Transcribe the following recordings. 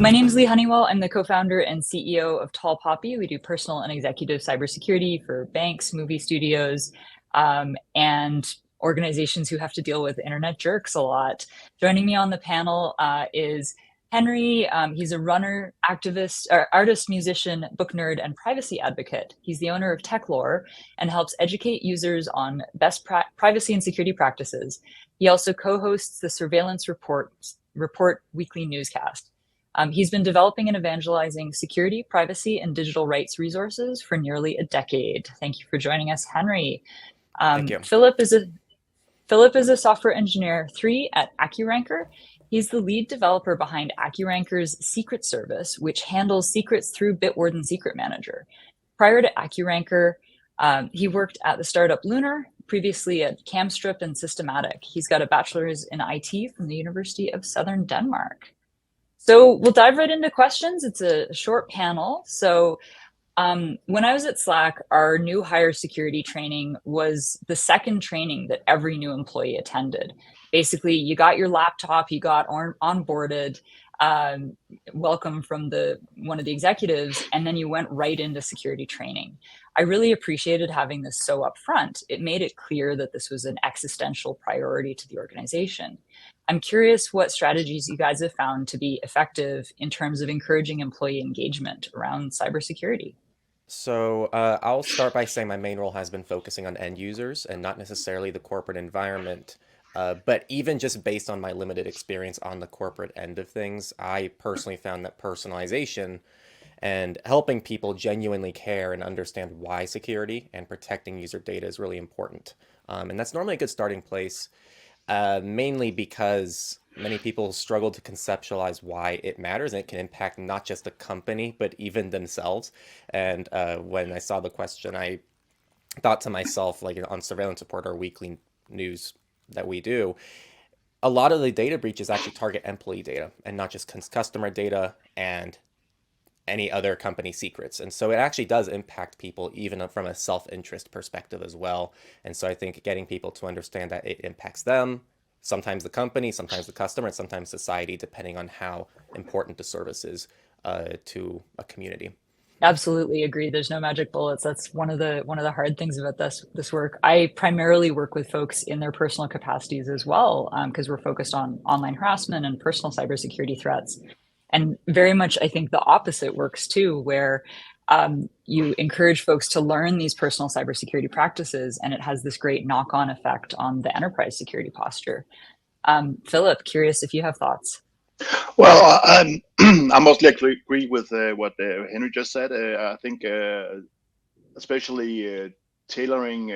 My name is Leigh Honeywell. I'm the co-founder and CEO of Tall Poppy. We do personal and executive cybersecurity for banks, movie studios, and organizations who have to deal with internet jerks a lot. Joining me on the panel is Henry. He's a runner, activist, artist, musician, book nerd, and privacy advocate. He's the owner of Techlore and helps educate users on best privacy and security practices. He also co-hosts the Surveillance Report weekly newscast. He's been developing and evangelizing security, privacy, and digital rights resources for nearly a decade. Thank you for joining us, Henry. Thank you. Philip is a software engineer 3 at AccuRanker. He's the lead developer behind AccuRanker's secret service, which handles secrets through Bitwarden Secret Manager. Prior to AccuRanker, he worked at the startup Lunar, previously at Camstrip and Systematic. He's got a bachelor's in IT from the University of Southern Denmark. So we'll dive right into questions. It's a short panel. So when I was at Slack, our new hire security training was the second training that every new employee attended. Basically, you got your laptop, you got onboarded, welcome from one of the executives, and then you went right into security training. I really appreciated having this so upfront. It made it clear that this was an existential priority to the organization. I'm curious what strategies you guys have found to be effective in terms of encouraging employee engagement around cybersecurity. So I'll start by saying my main role has been focusing on end users and not necessarily the corporate environment. But even just based on my limited experience on the corporate end of things, I personally found that personalization and helping people genuinely care and understand why security and protecting user data is really important. And that's normally a good starting place. Mainly because many people struggle to conceptualize why it matters, and it can impact not just the company, but even themselves. And when I saw the question, I thought to myself, like on Surveillance Report, our weekly news that we do, a lot of the data breaches actually target employee data and not just customer data and any other company secrets. And so it actually does impact people even from a self-interest perspective as well. And so I think getting people to understand that it impacts them, sometimes the company, sometimes the customer, and sometimes society, depending on how important the service is to a community. Absolutely agree. There's no magic bullets. That's one of the hard things about this work. I primarily work with folks in their personal capacities as well, because we're focused on online harassment and personal cybersecurity threats. And very much, I think the opposite works too, where you encourage folks to learn these personal cybersecurity practices, and it has this great knock-on effect on the enterprise security posture. Philip, curious if you have thoughts. Well, I mostly agree with what Henry just said. I think especially tailoring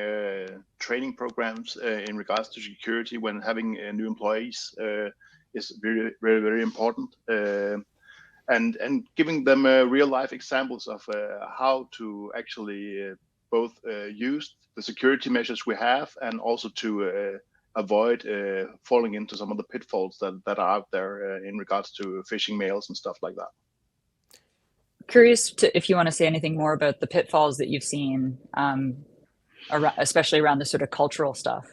training programs in regards to security when having new employees is very, very, very important. And giving them real life examples of how to actually both use the security measures we have and also to avoid falling into some of the pitfalls that are out there in regards to phishing mails and stuff like that. Curious if you want to say anything more about the pitfalls that you've seen, especially around the sort of cultural stuff.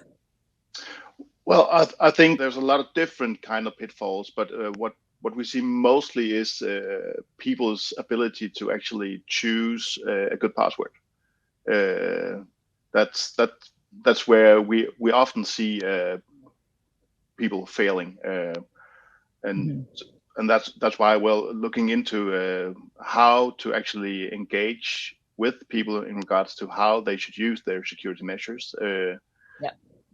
Well, I think there's a lot of different kind of pitfalls, but what we see mostly is people's ability to actually choose a good password. That's where we often see people failing, and that's why looking into how to actually engage with people in regards to how they should use their security measures.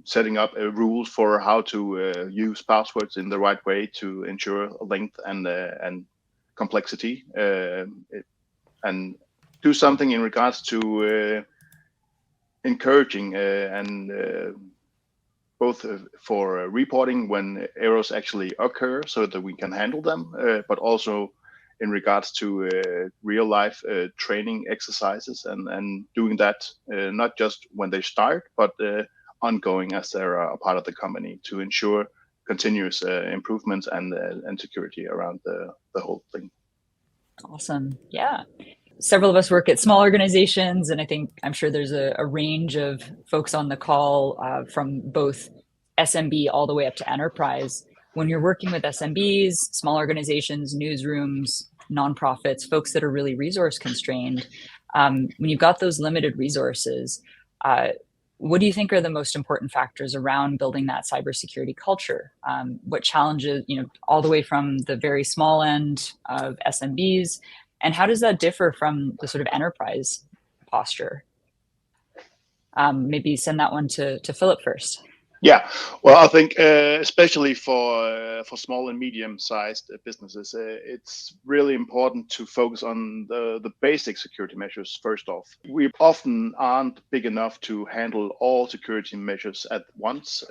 Setting up rules for how to use passwords in the right way to ensure length and complexity, and do something in regards to encouraging and both for reporting when errors actually occur so that we can handle them, but also in regards to real life training exercises and doing that not just when they start, but ongoing as they're a part of the company to ensure continuous improvements and security around the whole thing. Awesome. Yeah. Several of us work at small organizations, and I'm sure there's a range of folks on the call from both SMB all the way up to enterprise. when you're working with SMBs, small organizations, newsrooms, nonprofits, folks that are really resource constrained, when you've got those limited resources, what do you think are the most important factors around building that cybersecurity culture? What challenges, all the way from the very small end of SMBs, and how does that differ from the sort of enterprise posture? Maybe send that one to Philip first. Yeah, well, I think especially for small and medium-sized businesses, it's really important to focus on the basic security measures first off. We often aren't big enough to handle all security measures at once.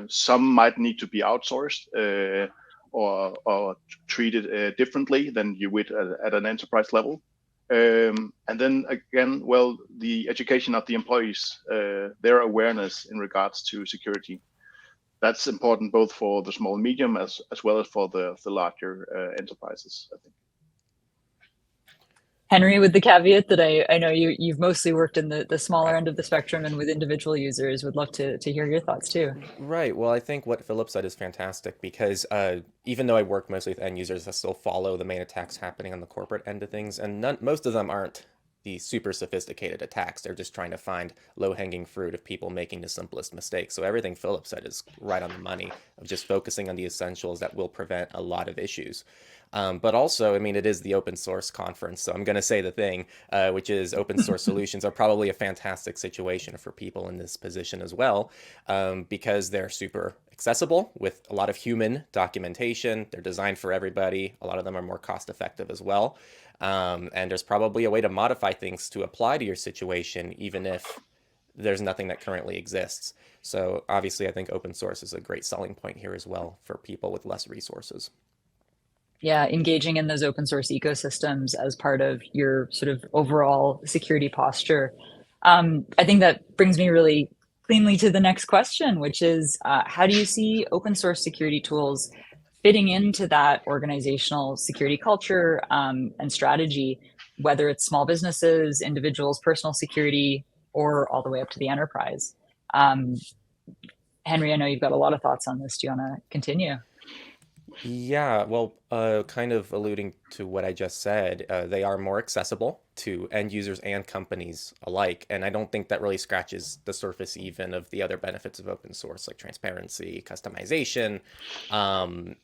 Some might need to be outsourced or treated differently than you would at an enterprise level. And then again, well, the education of the employees, their awareness in regards to security, that's important both for the small and medium as well as for the larger enterprises, I think. Henry, with the caveat that I know you've mostly worked in the smaller end of the spectrum and with individual users, would love to hear your thoughts too. Right. Well, I think what Philip said is fantastic because even though I work mostly with end users, I still follow the main attacks happening on the corporate end of things, and most of them aren't the super sophisticated attacks. They're just trying to find low-hanging fruit of people making the simplest mistakes. So everything Philip said is right on the money of just focusing on the essentials that will prevent a lot of issues. But also, I mean, it is the open source conference, so I'm going to say the thing, which is open source solutions are probably a fantastic situation for people in this position as well, because they're super accessible with a lot of human documentation. They're designed for everybody. A lot of them are more cost effective as well. And there's probably a way to modify things to apply to your situation, even if there's nothing that currently exists. So obviously, I think open source is a great selling point here as well for people with less resources. Yeah, engaging in those open source ecosystems as part of your sort of overall security posture. I think that brings me really cleanly to the next question, which is how do you see open source security tools fitting into that organizational security culture and strategy, whether it's small businesses, individuals, personal security, or all the way up to the enterprise? Henry, I know you've got a lot of thoughts on this. Do you want to continue? Yeah, well, kind of alluding to what I just said, they are more accessible to end users and companies alike. And I don't think that really scratches the surface even of the other benefits of open source, like transparency, customization,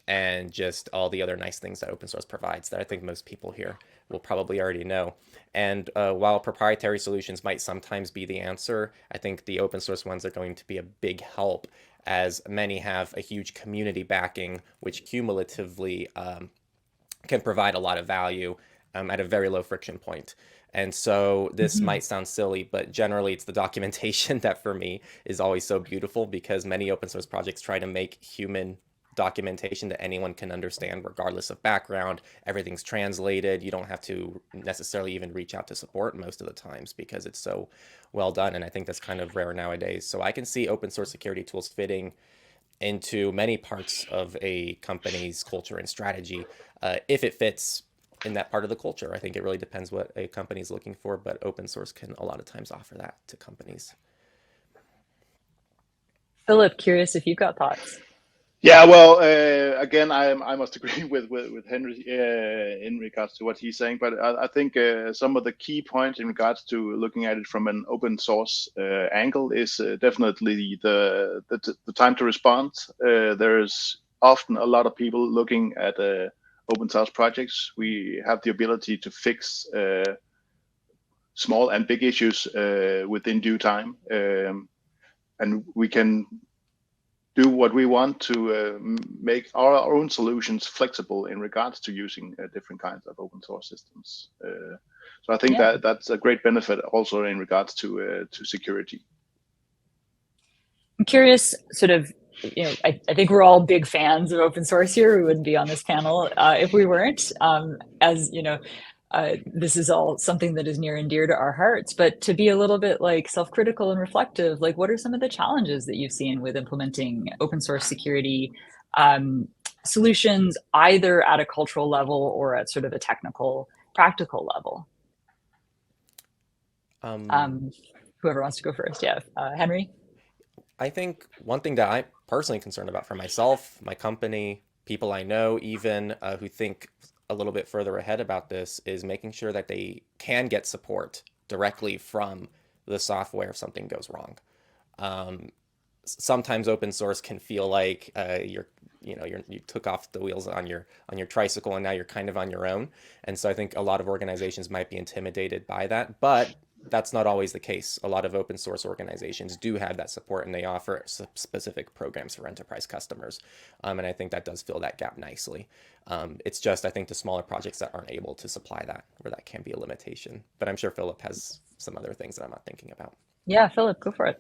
and just all the other nice things that open source provides that I think most people here will probably already know. And while proprietary solutions might sometimes be the answer, I think the open source ones are going to be a big help as many have a huge community backing, which cumulatively can provide a lot of value at a very low friction point. And so this might sound silly, but generally it's the documentation that for me is always so beautiful because many open source projects try to make human documentation that anyone can understand regardless of background. Everything's translated. You don't have to necessarily even reach out to support most of the times because it's so well done. And I think that's kind of rare nowadays. So I can see open source security tools fitting into many parts of a company's culture and strategy if it fits in that part of the culture. I think it really depends what a company is looking for, but open source can a lot of times offer that to companies. Philip, curious if you've got thoughts. Yeah, well, again, I must agree with Henry in regards to what he's saying, but I think some of the key points in regards to looking at it from an open source angle is definitely the time to respond. There's often a lot of people looking at open source projects. We have the ability to fix small and big issues within due time, and we can do what we want to make our own solutions flexible in regards to using different kinds of open source systems. So I think that's a great benefit also in regards to security. I'm curious, sort of, I think we're all big fans of open source here. We wouldn't be on this panel if we weren't. As you know, this is all something that is near and dear to our hearts, but to be a little bit like self-critical and reflective, like what are some of the challenges that you've seen with implementing open source security solutions, either at a cultural level or at sort of a technical, practical level? Whoever wants to go first. Yeah, Henry? I think one thing that I'm personally concerned about for myself, my company, people I know, even who think a little bit further ahead about this, is making sure that they can get support directly from the software if something goes wrong. Um, Sometimes open source can feel like you took off the wheels on your tricycle and now you're kind of on your own. And so I think a lot of organizations might be intimidated by that, but that's not always the case. A lot of open source organizations do have that support and they offer specific programs for enterprise customers. And I think that does fill that gap nicely. It's just, I think, the smaller projects that aren't able to supply that, where that can be a limitation. But I'm sure Philip has some other things that I'm not thinking about. Yeah, Philip, go for it.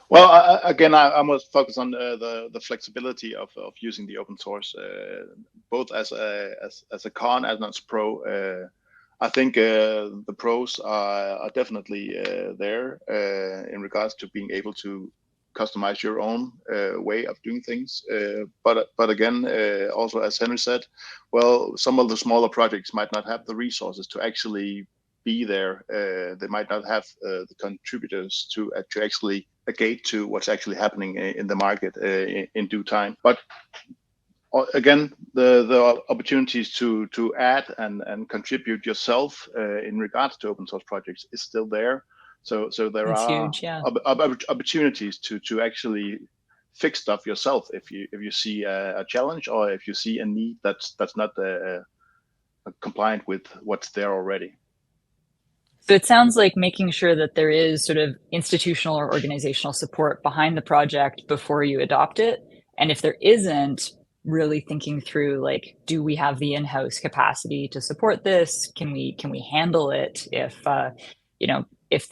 Well, again, I must focus on the flexibility of using the open source, both as a con and as a pro. I think the pros are definitely there in regards to being able to customize your own way of doing things. But again, also as Henry said, well, some of the smaller projects might not have the resources to actually be there. They might not have the contributors to actually a gate to what's actually happening in the market in due time. But again, the opportunities to add and contribute yourself in regards to open source projects is still there. So there It's are huge. Yeah. opportunities to actually fix stuff yourself if you see a challenge or if you see a need that's not compliant with what's there already. So it sounds like making sure that there is sort of institutional or organizational support behind the project before you adopt it. And if there isn't, really thinking through, like, do we have the in-house capacity to support this? Can we handle it if if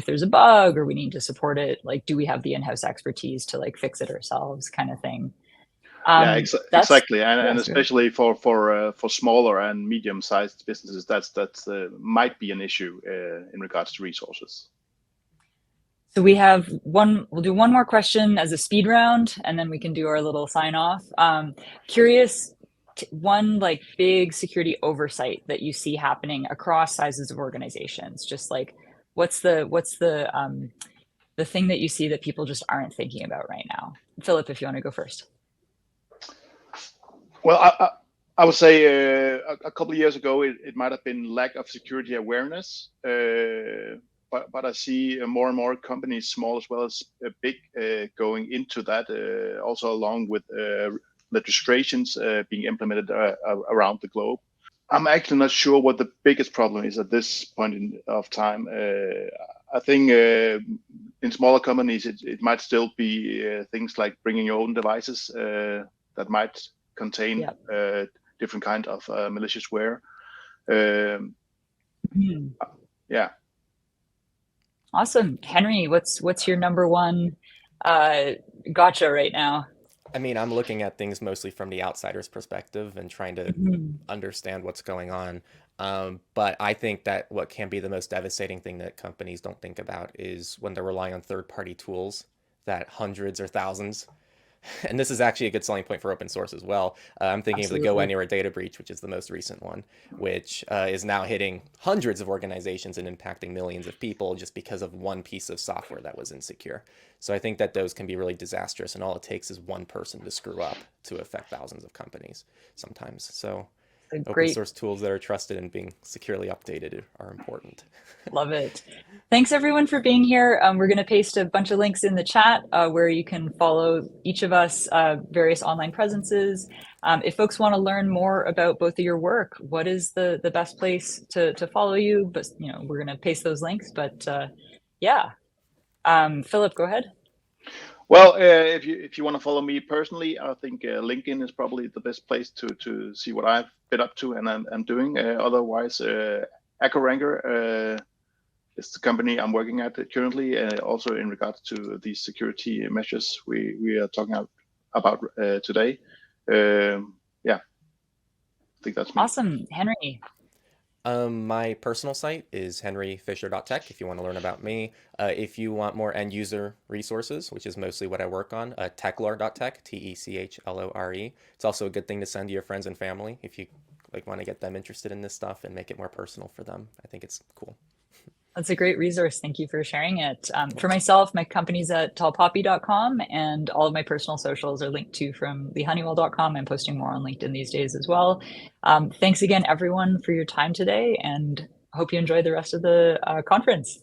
there's a bug or we need to support it? Like, do we have the in-house expertise to like fix it ourselves, kind of thing? Yeah, That's exactly, and that's good. especially for smaller and medium-sized businesses, that's might be an issue in regards to resources. So we'll do one more question as a speed round, and then we can do our little sign off. Curious, one like big security oversight that you see happening across sizes of organizations. Just like, what's the thing that you see that people just aren't thinking about right now? Philip, if you want to go first. Well, I would say a couple of years ago, it might have been lack of security awareness. But I see more and more companies, small as well as big, going into that, also along with legislations being implemented around the globe. I'm actually not sure what the biggest problem is at this point of time. I think in smaller companies, it might still be things like bringing your own devices that might contain different kind of malicious-ware. Yeah. Awesome. Henry, what's your number one gotcha right now? I mean, I'm looking at things mostly from the outsider's perspective and trying to understand what's going on. But I think that what can be the most devastating thing that companies don't think about is when they're relying on third-party tools that hundreds or thousands. And this is actually a good selling point for open source as well. I'm thinking of the Go Absolutely. Anywhere data breach, which is the most recent one, which is now hitting hundreds of organizations and impacting millions of people just because of one piece of software that was insecure. So I think that those can be really disastrous, and all it takes is one person to screw up to affect thousands of companies sometimes. So A open great source tools that are trusted and being securely updated are important. Love it. Thanks everyone for being here. We're going to paste a bunch of links in the chat where you can follow each of us various online presences. If folks want to learn more about both of your work, what is the best place to follow you? But we're going to paste those links. But yeah, Philip, go ahead. Well, if you want to follow me personally, I think LinkedIn is probably the best place to see what I've been up to and I'm doing. Otherwise, AccuRanker is the company I'm working at currently. Also in regards to these security measures we are talking about today. Yeah, I think that's me. Awesome, Henry. My personal site is henryfisher.tech if you want to learn about me. If you want more end user resources, which is mostly what I work on, techlore.tech, Techlore. It's also a good thing to send to your friends and family if you want to get them interested in this stuff and make it more personal for them. I think it's cool. That's a great resource. Thank you for sharing it. For myself, my company's at tallpoppy.com, and all of my personal socials are linked to from leighhoneywell.com. I'm posting more on LinkedIn these days as well. Thanks again, everyone, for your time today, and hope you enjoy the rest of the conference.